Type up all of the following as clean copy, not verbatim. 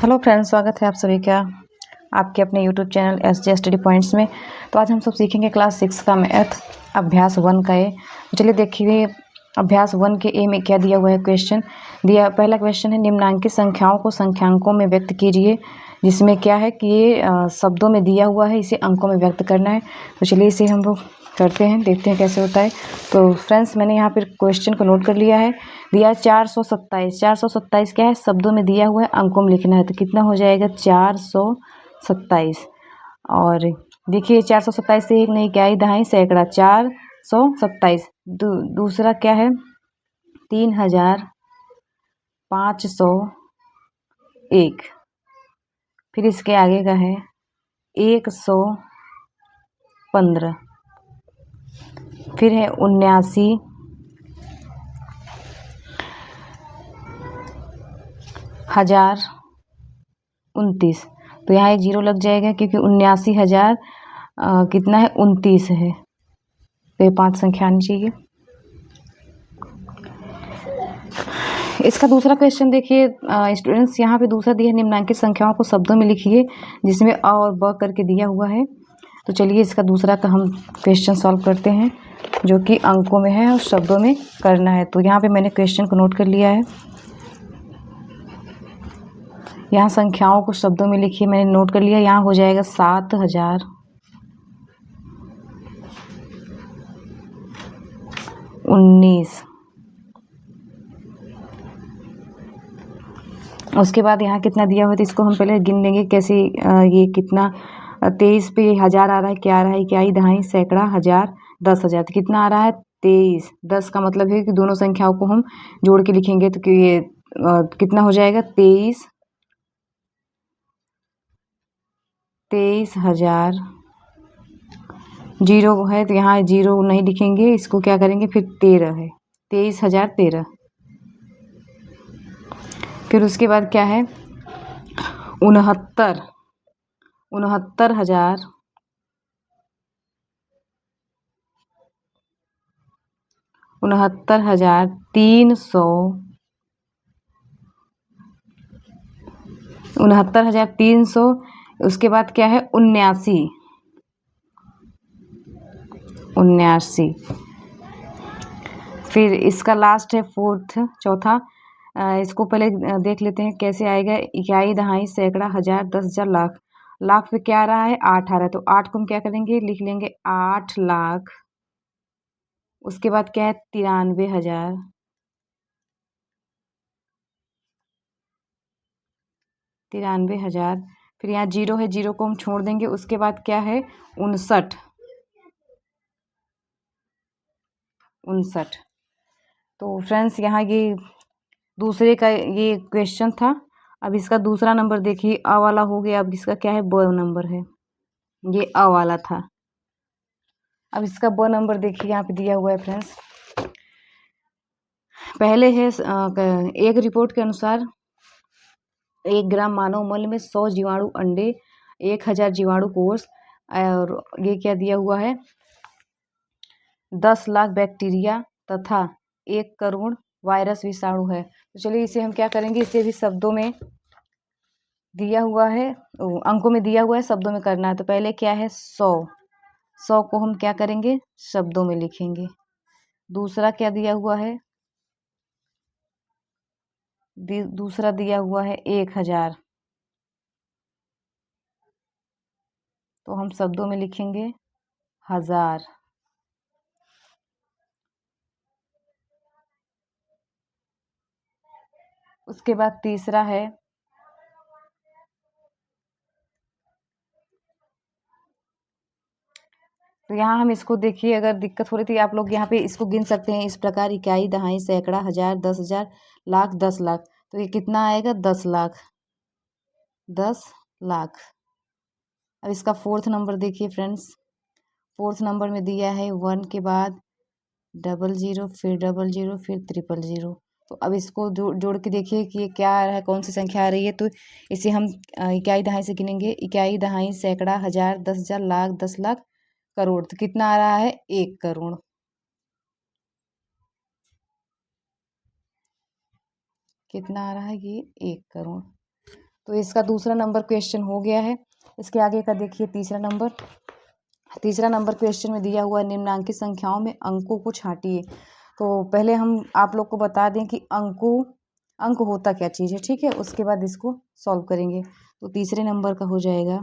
Hello friends, स्वागत है आप सभी का आपके अपने YouTube channel SJ study points में। तो आज हम सब सीखेंगे क्लास 6 का मैथ अभ्यास 1 का ए। तो चलिए देखिए अभ्यास 1 के ए में क्या दिया हुआ है। क्वेश्चन दिया, पहला क्वेश्चन है निम्नांकित संख्याओं को संख्यांकों में व्यक्त कीजिए, जिसमें क्या है कि ये शब्दों में दिया हुआ है, इसे अंकों में व्यक्त करना है। तो चलिए इसे हम लोग करते हैं, देखते हैं कैसे होता है। तो फ्रेंड्स मैंने यहाँ पर क्वेश्चन को नोट कर लिया है। दिया 427, 427 क्या है, शब्दों में दिया हुआ है, अंकों में लिखना है। तो कितना हो जाएगा 427। और देखिए 427 से एक नहीं, क्या ही दहाई सैकड़ा, 427। दूसरा क्या है 3501। फिर इसके आगे का है 115। फिर है 79,029। तो यहाँ एक जीरो लग जाएगा क्योंकि 79,000 कितना है 29 है। तो ये 5 संख्या आनी चाहिए। इसका दूसरा क्वेश्चन देखिए स्टूडेंट्स, यहाँ पे दूसरा दिया है निम्नांकित संख्याओं को शब्दों में लिखिए, जिसमें अ और ब करके दिया हुआ है। तो चलिए इसका दूसरा का हम क्वेश्चन सॉल्व करते हैं, जो कि अंकों में है और शब्दों में करना है। तो यहाँ पे मैंने क्वेश्चन को नोट कर लिया है। यहाँ संख्याओं को शब्दों में लिखिए, मैंने नोट कर लिया। यहाँ हो जाएगा 7,019। उसके बाद यहाँ कितना दिया हुआ है, तो इसको हम पहले गिन लेंगे कैसे। ये कितना 23 पे 1000 आ रहा है, क्या आ रहा है, क्या ही दहाई सैकड़ा, 1000, 10,000। तो कितना आ रहा है 23। 10 का मतलब है कि दोनों संख्याओं को हम जोड़ के लिखेंगे। तो ये कितना हो जाएगा 23,000। जीरो है तो यहाँ जीरो नहीं लिखेंगे, इसको क्या करेंगे फिर 13 है, 23,013। फिर उसके बाद क्या है 69,000, 69,000, 69,300, 69,300। उसके बाद क्या है 79। फिर इसका लास्ट है फोर्थ, चौथा। इसको पहले देख लेते हैं कैसे आएगा। इकाई, दहाई, सैकड़ा, 1000, 10,000, लाख। लाख पे क्या आ रहा है 8 आ रहा है, तो 8 को हम क्या करेंगे, लिख लेंगे 8 लाख। उसके बाद क्या है 93,000, 93,000। फिर यहाँ जीरो है, जीरो को हम छोड़ देंगे। उसके बाद क्या है 59। तो फ्रेंड्स यहाँ ये दूसरे का ये क्वेश्चन था। अब इसका दूसरा नंबर देखिए, अ वाला हो गया। अब इसका क्या है ब नंबर है, ये अ वाला था। अब इसका ब नंबर देखिए, यहाँ पे दिया हुआ है फ्रेंड्स। पहले है एक रिपोर्ट के अनुसार 1 ग्राम मानव मल में 100 जीवाणु अंडे, 1000 जीवाणु कोष, और ये क्या दिया हुआ है 10 लाख बैक्टीरिया तथा 1 करोड़ वायरस विषाणु है। तो चलिए इसे हम क्या करेंगे, इसे भी शब्दों में दिया हुआ है, अंकों में दिया हुआ है, शब्दों में करना है। तो पहले क्या है 100 को हम क्या करेंगे शब्दों में लिखेंगे। दूसरा क्या दिया हुआ है, दूसरा दिया हुआ है 1000, तो हम शब्दों में लिखेंगे 1000। उसके बाद तीसरा है तो यहाँ हम इसको देखिए, अगर दिक्कत हो रही थी आप लोग यहाँ पे इसको गिन सकते हैं इस प्रकार, इकाई, दहाई, सैकड़ा, 1000, 10,000, लाख, 10 लाख। तो ये कितना आएगा 10 लाख, 10 लाख। अब इसका फोर्थ नंबर देखिए फ्रेंड्स। फोर्थ नंबर में दिया है 1 के बाद 00, फिर 00, फिर 000। तो अब इसको जोड़ के देखिए कि ये क्या आ रहा है, कौन सी संख्या आ रही है। तो इसे हम इकाई दहाई से गिनेंगे। इकाई, दहाई, सैकड़ा, 1000, 10,000, लाख, 10 लाख, करोड़। तो कितना आ रहा है 1 करोड़। कितना आ रहा है ये 1 करोड़। तो इसका दूसरा नंबर क्वेश्चन हो गया है। इसके आगे का देखिए तीसरा नंबर क्वेश्चन में दिया हुआ निम्नांकित संख्याओं में अंकों को छांटिए। तो पहले हम आप लोग को बता दें कि अंक होता क्या चीज़ है, ठीक है, उसके बाद इसको सॉल्व करेंगे। तो तीसरे नंबर का हो जाएगा,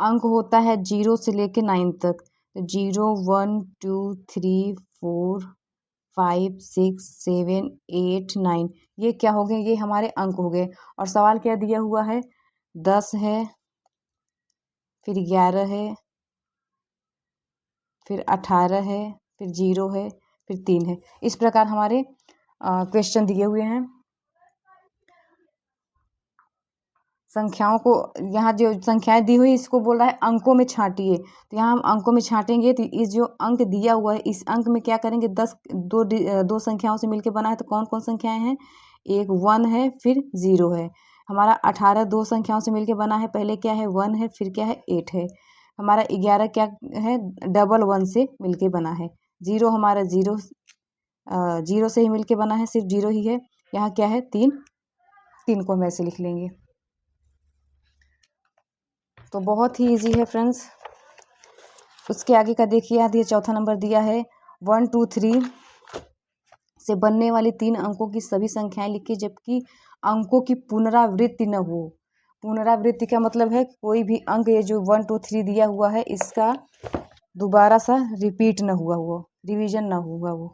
अंक होता है 0 से लेके 9 तक। तो 0 1 2 3 4 5 6 7 8 9, ये क्या हो गए, ये हमारे अंक हो गए। और सवाल क्या दिया हुआ है, 10 है, फिर 11 है, फिर 18 है, फिर 0 है, फिर 3 है। इस प्रकार हमारे क्वेश्चन दिए हुए हैं। संख्याओं को, यहाँ जो संख्याएं दी हुई इसको बोल रहा है अंकों में छांटिए। तो यहाँ हम अंकों में छांटेंगे तो इस जो अंक दिया हुआ है इस अंक में क्या करेंगे, 10 दो संख्याओं से मिलकर बना है। तो कौन कौन संख्याएं हैं, एक 1 है, फिर 0 है। हमारा 18 दो संख्याओं से मिलकर बना है, पहले क्या है 1 है, फिर क्या है 8 है। हमारा 11 क्या है, डबल 1 से मिलके बना है। 0 हमारा 0 से ही मिलके बना है, सिर्फ 0 ही है। यहाँ क्या है 3 को हम ऐसे लिख लेंगे। तो बहुत ही इजी है फ्रेंड्स। उसके आगे का देखिए, यहाँ दिया चौथा नंबर दिया है 1 2 3 से बनने वाली 3 अंकों की सभी संख्याएं लिखिए जबकि अंकों की पुनरावृत्ति न हो। पुनरावृत्ति का मतलब है कोई भी अंक, ये जो 1 2 3 दिया हुआ है इसका दोबारा सा रिपीट न हुआ हो, रिवीजन न हुआ हो।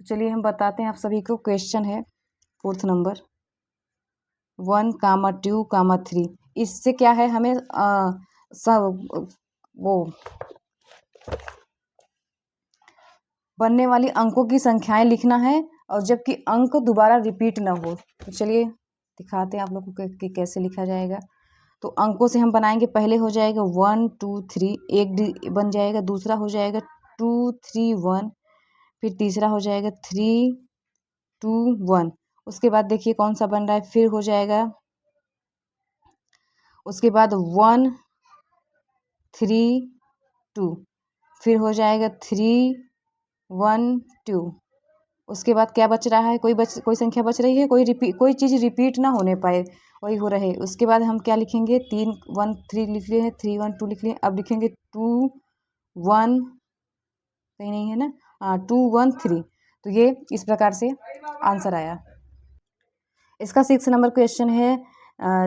तो चलिए हम बताते हैं आप सभी को। क्वेश्चन है 4th नंबर 1 2 3, इससे क्या है, हमें सब वो बनने वाली अंकों की संख्याएं लिखना है और जबकि अंक दोबारा रिपीट ना हो। तो चलिए दिखाते हैं आप लोगों को कि कैसे लिखा जाएगा। तो अंकों से हम बनाएंगे, पहले हो जाएगा 1 2 3, एक बन जाएगा, दूसरा हो जाएगा 2 3 1, फिर तीसरा हो जाएगा 3 2 1। उसके बाद देखिए कौन सा बन रहा है, फिर हो जाएगा उसके बाद 1 3 2, फिर हो जाएगा 3 1 2। उसके बाद क्या बच रहा है, कोई संख्या बच रही है, कोई चीज़ रिपीट ना होने पाए, वही हो रहे। उसके बाद हम क्या लिखेंगे, 3 1 3 लिख लिए हैं, 3 1 2 लिख लिए। अब लिखेंगे 2 1, कहीं नहीं है ना, 2 1 3। तो ये इस प्रकार से आंसर आया। इसका 6 नंबर क्वेश्चन है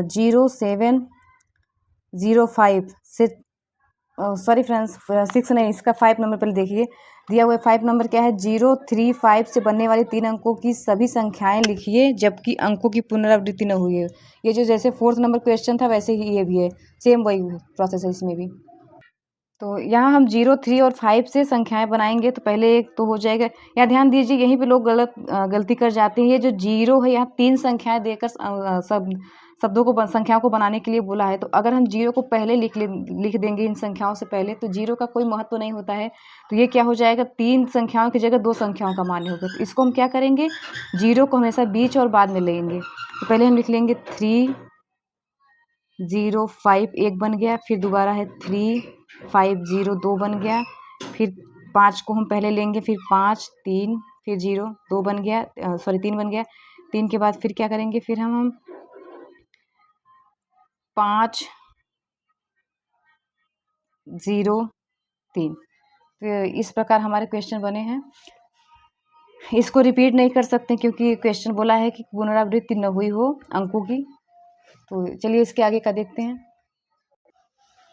0 7 0 5 से, सॉरी फ्रेंड्स 6 नहीं, इसका 5 नंबर पहले देखिए। दिया हुआ 5 नंबर क्या है, 0 3 5 से बनने वाली 3 अंकों की सभी संख्याएं लिखिए जबकि अंकों की पुनरावृत्ति न हुई है। ये जो जैसे 4th नंबर क्वेश्चन था वैसे ही ये भी है, सेम वही प्रोसेस है इसमें भी। तो यहाँ हम 0 3 और 5 से संख्याएं बनाएंगे। तो पहले एक तो हो जाएगा, यहाँ ध्यान दीजिए यहीं पे लोग गलती कर जाते हैं। ये जो 0 है यहाँ 3 संख्याएं देकर शब्दों को संख्याओं को बनाने के लिए बोला है। तो अगर हम 0 को पहले लिख देंगे इन संख्याओं से पहले, तो 0 का कोई महत्व नहीं होता है। तो ये क्या हो जाएगा, 3 संख्याओं की जगह 2 संख्याओं का मान होगा। तो इसको हम क्या करेंगे, 0 को हमेशा बीच और बाद में लेंगे। तो पहले हम लिख लेंगे 3 0 5, एक बन गया, फिर दोबारा है 3 5 0, 2 बन गया, फिर 5 को हम पहले लेंगे, फिर 5 3, फिर 0 2 बन गया, सॉरी 3 बन गया। 3 के बाद फिर क्या करेंगे, फिर हम 5 0 3। तो इस प्रकार हमारे क्वेश्चन बने हैं। इसको रिपीट नहीं कर सकते क्योंकि क्वेश्चन बोला है कि पुनरावृत्ति न हुई हो अंकों की। तो चलिए इसके आगे का देखते हैं।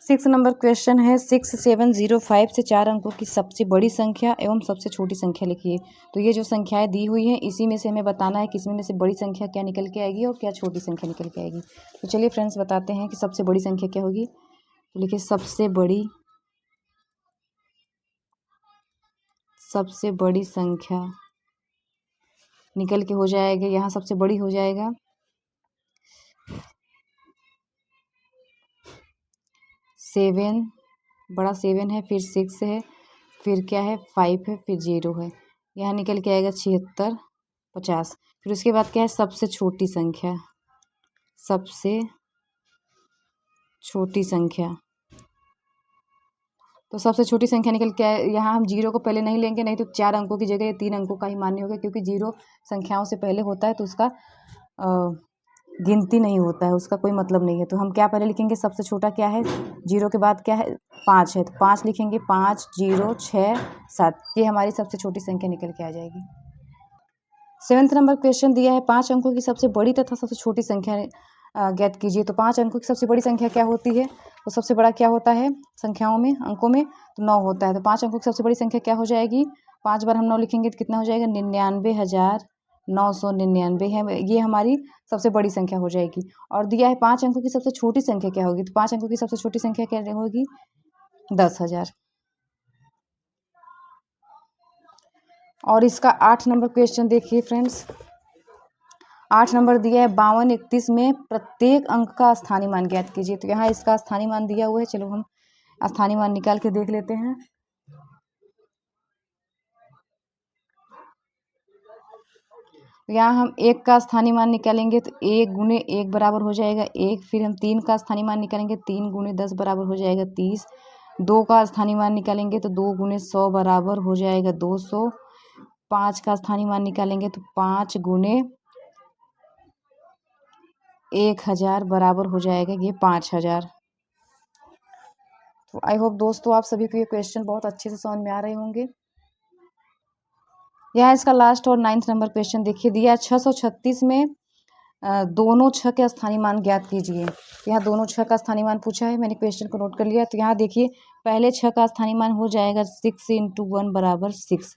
6 नंबर क्वेश्चन है 6 7 0 5 से 4 अंकों की सबसे बड़ी संख्या एवं सबसे छोटी संख्या लिखिए। तो ये जो संख्याएं दी हुई हैं इसी में से हमें बताना है कि इसमें में से बड़ी संख्या क्या निकल के आएगी और क्या छोटी संख्या निकल के आएगी। तो चलिए फ्रेंड्स बताते हैं कि सबसे बड़ी संख्या क्या होगी। तो लिखिए सबसे बड़ी संख्या निकल के हो जाएगा, यहाँ सबसे बड़ी हो जाएगा 7, बड़ा 7 है, फिर 6 है, फिर क्या है 5 है, फिर 0 है। यहाँ निकल के आएगा 76 50। फिर उसके बाद क्या है सबसे छोटी संख्या, तो सबसे छोटी संख्या निकल के यहाँ हम 0 को पहले नहीं लेंगे, नहीं तो 4 अंकों की जगह 3 अंकों का ही मान्य होगा क्योंकि 0 संख्याओं से पहले होता है तो उसका गिनती नहीं होता है, उसका कोई मतलब नहीं है। तो हम क्या पहले लिखेंगे, सबसे छोटा क्या है, 0 के बाद क्या है 5 है, तो 5 लिखेंगे, 5 0 6 7, ये हमारी सबसे छोटी संख्या निकल के आ जाएगी। 7th नंबर क्वेश्चन दिया है 5 अंकों की सबसे बड़ी तथा सबसे छोटी संख्या ज्ञात कीजिए। तो 5 अंकों की सबसे बड़ी संख्या क्या होती है, तो सबसे बड़ा क्या होता है संख्याओं में, अंकों में, तो 9 होता है। तो 5 अंकों की सबसे बड़ी संख्या क्या हो जाएगी, 5 बार हम 9 लिखेंगे तो कितना हो जाएगा, 99,999 है, ये हमारी सबसे बड़ी संख्या हो जाएगी। और दिया है 5 अंकों की सबसे छोटी संख्या क्या होगी, तो 5 अंकों की सबसे छोटी संख्या क्या होगी, 10,000। और इसका 8 नंबर क्वेश्चन देखिए फ्रेंड्स, 8 नंबर दिया है 52 31 में प्रत्येक अंक का स्थानीय मान ज्ञात कीजिए। तो यहाँ इसका स्थानीय मान दिया हुआ है, चलो हम स्थानीय मान निकाल के देख लेते हैं। यहाँ हम 1 का स्थानीय मान निकालेंगे तो 1 गुने 1 बराबर हो जाएगा 1, फिर हम 3 का स्थानीय मान निकालेंगे, 3 गुने 10 बराबर हो जाएगा 30, 2 का स्थानीय मान निकालेंगे तो 2 गुने 100 बराबर हो जाएगा 200, 5 का स्थानीय मान निकालेंगे तो 5 गुने 1000 बराबर हो जाएगा ये 5000। तो आई होप दोस्तों आप सभी को ये क्वेश्चन बहुत अच्छे से समझ में आ रहे होंगे। यहाँ इसका लास्ट और 9th नंबर क्वेश्चन देखिए, दिया 636 में दोनों 6 के स्थानीय मान ज्ञात कीजिए। यहाँ दोनों 6 का स्थानीय मान पूछा है, मैंने क्वेश्चन को नोट कर लिया। तो यहाँ देखिए पहले 6 का स्थानीय मान हो जाएगा 6 × 1 बराबर 6,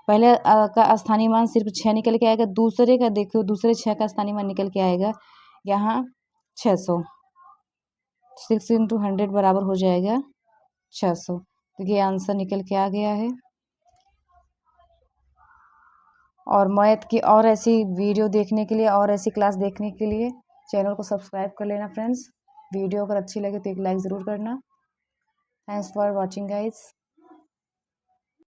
पहले का स्थानीय मान सिर्फ 6 निकल के आएगा। दूसरे का देखो, दूसरे 6 का स्थानीय मान निकल के आएगा यहाँ 600, 6 × 100 बराबर हो जाएगा 600। तो ये आंसर निकल के आ गया है। और मैथ की और ऐसी वीडियो देखने के लिए और ऐसी क्लास देखने के लिए चैनल को सब्सक्राइब कर लेना फ्रेंड्स। वीडियो अगर अच्छी लगे तो एक लाइक ज़रूर करना। Thanks for watching guys.